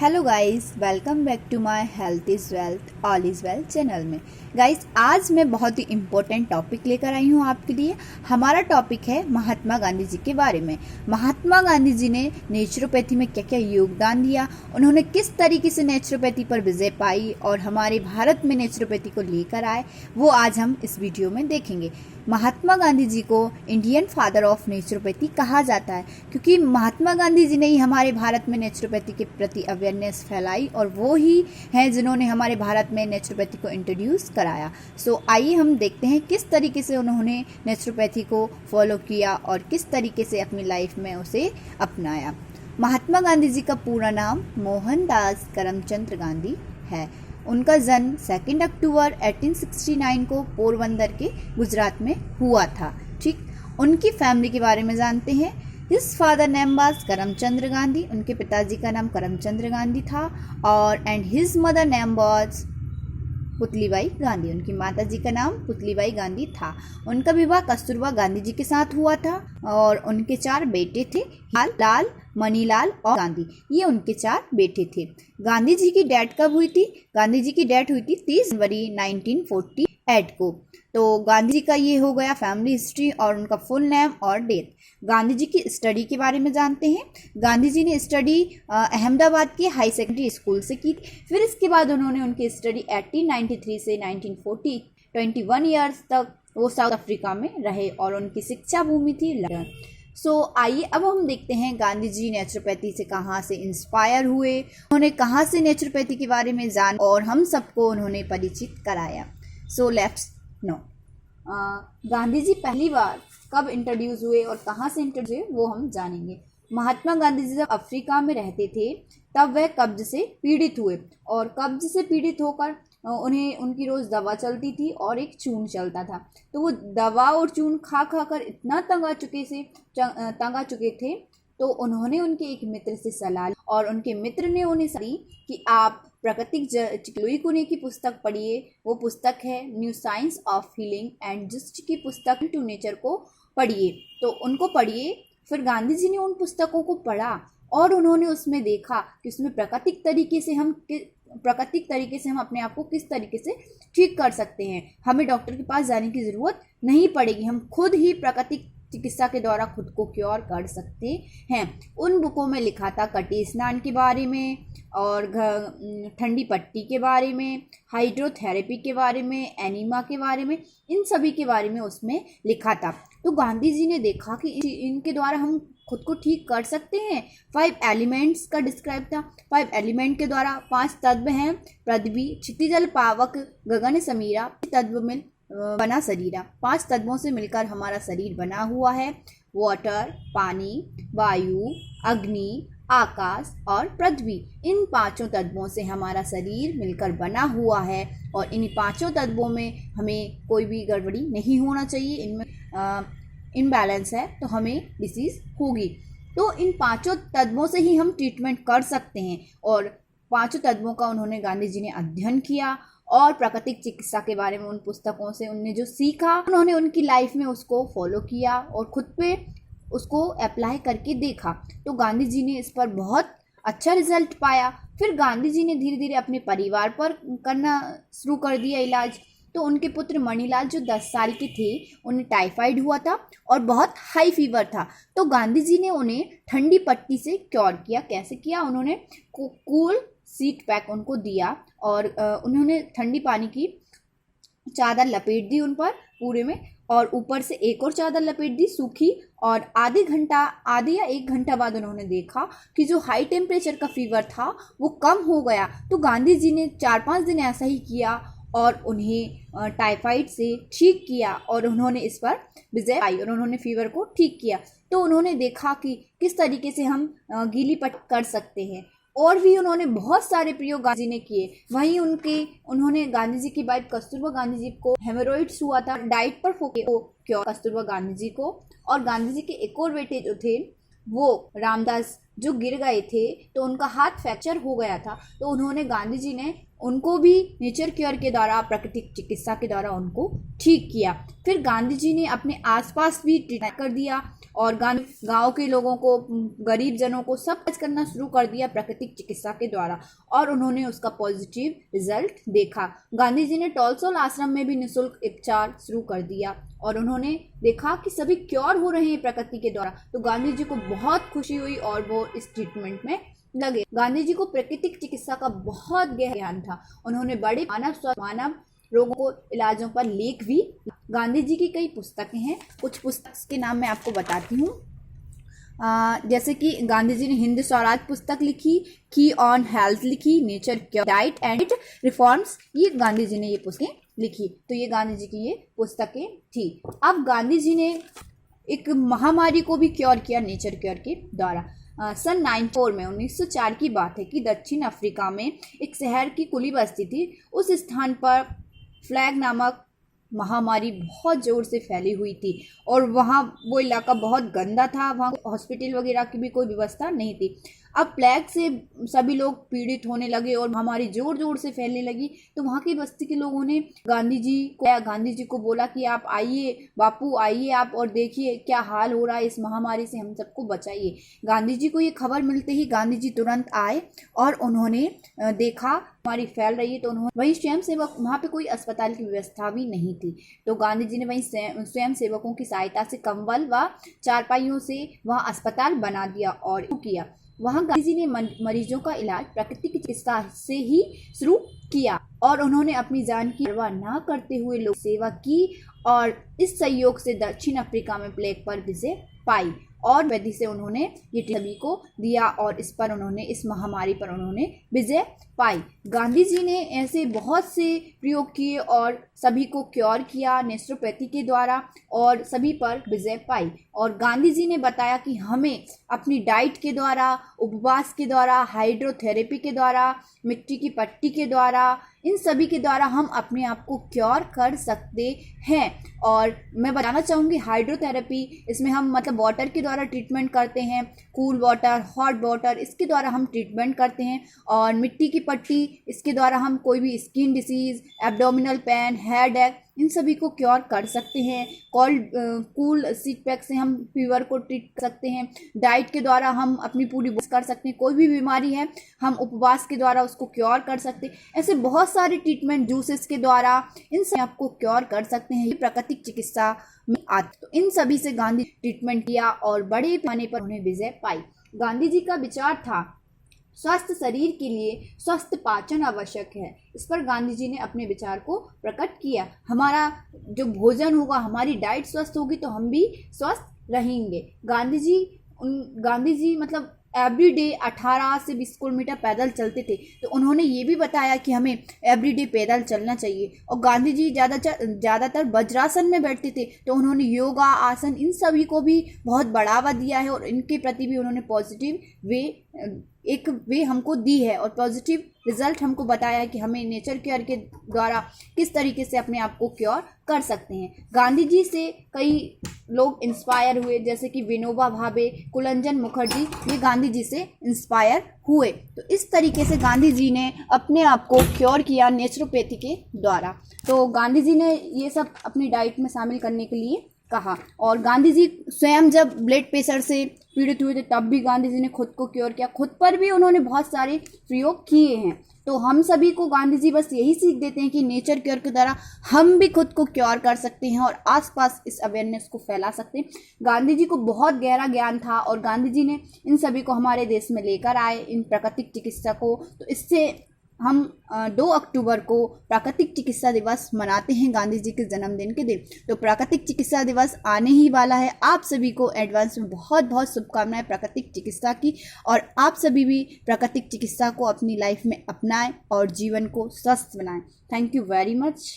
Hello guys, welcome back to my health is wealth all is well channel में। Guys, आज मैं बहुत ही important topic लेकर आई हूँ आपके लिए। हमारा टॉपिक है महात्मा गांधी जी के बारे में। महात्मा गांधी जी ने नेचुरोपैथी में क्या क्या योगदान दिया, उन्होंने किस तरीके से नेचुरोपैथी पर विजय पाई और हमारे भारत में नेचुरोपैथी को लेकर आए, वो आज हम इस वीडियो में देखेंगे। महात्मा गांधी जी को इंडियन फादर ऑफ नेचुरोपैथी कहा जाता है क्योंकि महात्मा गांधी जी ने ही हमारे भारत में नेचुरोपैथी के प्रति अवेयरनेस फैलाई और वो ही हैं जिन्होंने हमारे भारत में नेचुरोपैथी को इंट्रोड्यूस कराया। सो आइए हम देखते हैं किस तरीके से उन्होंने नेचुरोपैथी को फॉलो किया और किस तरीके से अपनी लाइफ में उसे अपनाया। महात्मा गांधी जी का पूरा नाम मोहनदास करमचंद गांधी है। उनका जन्म 2 अक्टूबर 1869 को पोरबंदर के गुजरात में हुआ था। ठीक, उनकी फैमिली के बारे में जानते हैं। His father name was Karamchandra Gandhi, उनके पिताजी का नाम करमचंद्र गांधी था और and his mother name was Putlibai Gandhi, उनकी माता जी का नाम पुतलीबाई गांधी था। उनका विवाह कस्तूरबा गांधी जी के साथ हुआ था और उनके 4 बेटे थे, लाल, मणिलाल और गांधी। ये उनके 4 बेटे थे। गांधी जी की डेथ कब हुई थी? गांधी जी की डेथ हुई थी 30 जनवरी 1948 को। तो गांधी जी का ये हो गया फैमिली हिस्ट्री और उनका फुल नेम और डेथ। गांधी जी की स्टडी के बारे में जानते हैं। गांधी जी ने स्टडी अहमदाबाद के हाई सेकेंडरी स्कूल से की। फिर इसके बाद उन्होंने उनकी स्टडी 1893 से 1940 21 ईयर्स तक वो साउथ अफ्रीका में रहे और उनकी शिक्षा भूमि थी लंदन। आइए अब हम देखते हैं गांधी जी नेचुरोपैथी से कहाँ से इंस्पायर हुए, उन्होंने कहाँ से नेचुरोपैथी के बारे में जाना और हम सबको उन्होंने परिचित कराया। लेट्स नो गांधी जी पहली बार कब इंट्रोड्यूस हुए और कहाँ से इंट्रोड्यूस हुए वो हम जानेंगे। महात्मा गांधी जी जब अफ्रीका में रहते थे तब वह कब्ज से पीड़ित हुए और कब्ज से पीड़ित होकर उन्हें उनकी रोज़ दवा चलती थी और एक चून चलता था। तो वो दवा और चून खा खा कर इतना तंग आ चुके थे तो उन्होंने उनके एक मित्र से सलाह ली और उनके मित्र ने उन्हें सलाह दी कि आप प्राकृतिक लुई कुने की पुस्तक पढ़िए। वो पुस्तक है new science of healing and just की पुस्तक टू नेचर को पढ़िए। तो उनको पढ़िए। फिर गांधी जी ने उन पुस्तकों को पढ़ा और उन्होंने उसमें देखा कि उसमें प्राकृतिक तरीके से हम अपने आप को किस तरीके से ठीक कर सकते हैं। हमें डॉक्टर के पास जाने की ज़रूरत नहीं पड़ेगी, हम खुद ही प्राकृतिक चिकित्सा के द्वारा खुद को क्योर कर सकते हैं। उन बुकों में लिखा था कटी स्नान के बारे में और ठंडी पट्टी के बारे में, हाइड्रोथेरेपी के बारे में, एनीमा के बारे में, इन सभी के बारे में उसमें लिखा था। तो गांधी जी ने देखा कि इनके द्वारा हम खुद को ठीक कर सकते हैं। 5 एलिमेंट्स का डिस्क्राइब था। 5 एलिमेंट के द्वारा 5 तत्व हैं, पृथ्वी, क्षितिजल, पावक, गगन, समीरा, तत्व में बना शरीरा। 5 तत्वों से मिलकर हमारा शरीर बना हुआ है। वाटर, पानी, वायु, अग्नि, आकाश और पृथ्वी, इन 5 तत्वों से हमारा शरीर मिलकर बना हुआ है और इन 5 तत्वों में हमें कोई भी गड़बड़ी नहीं होना चाहिए। इनमें इम्बैलेंस है तो हमें डिसीज़ होगी। तो इन 5 तत्वों से ही हम ट्रीटमेंट कर सकते हैं और 5 तत्वों का उन्होंने गांधी जी ने अध्ययन किया और प्राकृतिक चिकित्सा के बारे में उन पुस्तकों से उन्होंने जो सीखा उन्होंने उनकी लाइफ में उसको फॉलो किया और खुद पे उसको अप्लाई करके देखा। तो गांधी जी ने इस पर बहुत अच्छा रिजल्ट पाया। फिर गांधी जी ने धीरे धीरे अपने परिवार पर करना शुरू कर दिया इलाज। तो उनके पुत्र मणिलाल जो 10 साल के थे उन्हें टाइफाइड हुआ था और बहुत हाई फीवर था। तो गांधी जी ने उन्हें ठंडी पट्टी से क्योर किया। कैसे किया? उन्होंने कूल सीट पैक उनको दिया और उन्होंने ठंडी पानी की चादर लपेट दी उन पर पूरे में और ऊपर से एक और चादर लपेट दी सूखी और आधे या 1 घंटा बाद उन्होंने देखा कि जो हाई टेम्परेचर का फीवर था वो कम हो गया। तो गांधी जी ने 4-5 दिन ऐसा ही किया और उन्हें टाइफाइड से ठीक किया और उन्होंने इस पर विजय पाई और उन्होंने फीवर को ठीक किया। तो उन्होंने देखा कि किस तरीके से हम गीली पट्टी कर सकते हैं और भी उन्होंने बहुत सारे प्रयोग गांधी जी ने किए। वहीं उन्होंने गांधी जी की वाइफ कस्तूरबा गांधी जी को हेमोरॉइड्स हुआ था, डाइट पर क्योर कस्तूरबा गांधी जी को। और गांधी जी के एक और बेटे जो थे वो रामदास जो गिर गए थे तो उनका हाथ फ्रैक्चर हो गया था, तो उन्होंने गांधी जी ने उनको भी नेचर केयर के द्वारा, प्राकृतिक चिकित्सा के द्वारा उनको ठीक किया। फिर गांधी जी ने अपने आसपास भी ट्रीटमेंट कर दिया और गांव के लोगों को, गरीब जनों को सब कुछ करना शुरू कर दिया प्राकृतिक चिकित्सा के द्वारा, और उन्होंने उसका पॉजिटिव रिजल्ट देखा। गांधी जी ने टॉलसोल आश्रम में भी निःशुल्क उपचार शुरू कर दिया और उन्होंने देखा कि सभी क्योर हो रहे हैं प्रकृति के द्वारा, तो गांधी जी को बहुत खुशी हुई और वो इस ट्रीटमेंट में लगे। गांधी जी को प्राकृतिक चिकित्सा का बहुत गहरा ज्ञान था। उन्होंने बड़े मानव रोगों को इलाजों पर लेख भी। गांधी जी की कई पुस्तकें हैं, कुछ पुस्तक के नाम मैं आपको बताती हूँ। जैसे कि गांधी जी ने हिंद स्वराज पुस्तक लिखी, की ऑन हेल्थ लिखी, nature care, diet and reforms, ये गांधी जी ने ये पुस्तकें लिखी। तो ये गांधी जी की ये पुस्तकें थी। अब गांधी जी ने एक महामारी को भी क्योर किया नेचर केयर के द्वारा। सन 1904 की बात है कि दक्षिण अफ्रीका में एक शहर की कुली बस्ती थी। उस स्थान पर फ्लैग नामक महामारी बहुत ज़ोर से फैली हुई थी और वहाँ वो इलाका बहुत गंदा था, वहाँ हॉस्पिटल वगैरह की भी कोई व्यवस्था नहीं थी। अब प्लेग से सभी लोग पीड़ित होने लगे और महामारी जोर जोर से फैलने लगी। तो वहाँ की बस्ती के लोगों ने गांधी जी को बोला कि आप आइए, बापू आइए आप और देखिए क्या हाल हो रहा है, इस महामारी से हम सबको बचाइए। गांधी जी को ये खबर मिलते ही गांधी जी तुरंत आए और उन्होंने देखा बीमारी फैल रही है, तो उन्होंने वहीं स्वयं सेवक, वहाँ पे कोई अस्पताल की व्यवस्था भी नहीं थी, तो गांधी जी ने वहीं स्वयं सेवकों की सहायता से कंबल व चारपाइयों से वहाँ अस्पताल बना दिया और किया। वहाँ गांधी जी ने मरीजों का इलाज प्राकृतिक चिकित्सा से ही शुरू किया और उन्होंने अपनी जान की परवाह न करते हुए लोक सेवा की और इस सहयोग से दक्षिण अफ्रीका में प्लेग पर विजय पाई और विधि से उन्होंने ये सभी को दिया और इस महामारी पर उन्होंने विजय पाई। गांधी जी ने ऐसे बहुत से प्रयोग किए और सभी को क्योर किया नेचुरोपैथी के द्वारा और सभी पर विजय पाई। और गांधी जी ने बताया कि हमें अपनी डाइट के द्वारा, उपवास के द्वारा, हाइड्रोथेरेपी के द्वारा, मिट्टी की पट्टी के द्वारा, इन सभी के द्वारा हम अपने आप को क्योर कर सकते हैं। और मैं बताना चाहूँगी हाइड्रोथेरेपी, इसमें हम मतलब वाटर के द्वारा ट्रीटमेंट करते हैं, कूल वाटर, हॉट वाटर, इसके द्वारा हम ट्रीटमेंट करते हैं। और मिट्टी की पट्टी, इसके द्वारा हम कोई भी skin disease, abdominal pain, headache, इन सभी को क्योर कर सकते हैं। कूल सीट पैक से हम फीवर को ट्रीट कर सकते हैं। डाइट के द्वारा हम अपनी पूरी कर सकते हैं, कोई भी बीमारी है हम उपवास के द्वारा उसको क्योर कर सकते हैं। ऐसे बहुत सारे ट्रीटमेंट जूसेस के द्वारा इन सब आपको क्योर कर सकते हैं, ये प्राकृतिक चिकित्सा में आते। तो इन सभी से गांधी ट्रीटमेंट किया और बड़े पैमाने पर उन्हें विजय पाई। गांधी जी का विचार था स्वस्थ शरीर के लिए स्वस्थ पाचन आवश्यक है। इस पर गांधी जी ने अपने विचार को प्रकट किया। हमारा जो भोजन होगा, हमारी डाइट स्वस्थ होगी तो हम भी स्वस्थ रहेंगे। गांधी जी मतलब एवरीडे 18 से 20 किलोमीटर पैदल चलते थे, तो उन्होंने ये भी बताया कि हमें एवरीडे पैदल चलना चाहिए। और गांधी जी ज़्यादातर वज्रासन में बैठते थे, तो उन्होंने योगा, आसन, इन सभी को भी बहुत बढ़ावा दिया है और इनके प्रति भी उन्होंने पॉजिटिव एक वे हमको दी है और पॉजिटिव रिजल्ट हमको बताया है कि हमें नेचर केयर के द्वारा किस तरीके से अपने आप को क्योर कर सकते हैं। गांधी जी से कई लोग इंस्पायर हुए, जैसे कि विनोबा भावे, कुलंजन मुखर्जी, ये गांधी जी से इंस्पायर हुए। तो इस तरीके से गांधी जी ने अपने आप को क्योर किया नेचुरोपैथी के द्वारा। तो गांधी जी ने ये सब अपनी डाइट में शामिल करने के लिए कहा। और गांधी जी स्वयं जब ब्लड प्रेशर से पीड़ित हुए थे तब भी गांधी जी ने खुद को क्योर किया, खुद पर भी उन्होंने बहुत सारे प्रयोग किए हैं। तो हम सभी को गांधी जी बस यही सीख देते हैं कि नेचर केयर के द्वारा हम भी खुद को क्योर कर सकते हैं और आसपास इस अवेयरनेस को फैला सकते हैं। गांधी जी को बहुत गहरा ज्ञान था और गांधी जी ने इन सभी को हमारे देश में लेकर आए, इन प्राकृतिक चिकित्सा को। तो इससे हम 2 अक्टूबर को प्राकृतिक चिकित्सा दिवस मनाते हैं, गांधी जी के जन्मदिन के दिन। तो प्राकृतिक चिकित्सा दिवस आने ही वाला है। आप सभी को एडवांस में बहुत बहुत शुभकामनाएं प्राकृतिक चिकित्सा की, और आप सभी भी प्राकृतिक चिकित्सा को अपनी लाइफ में अपनाएं और जीवन को स्वस्थ बनाएं। Thank you very much.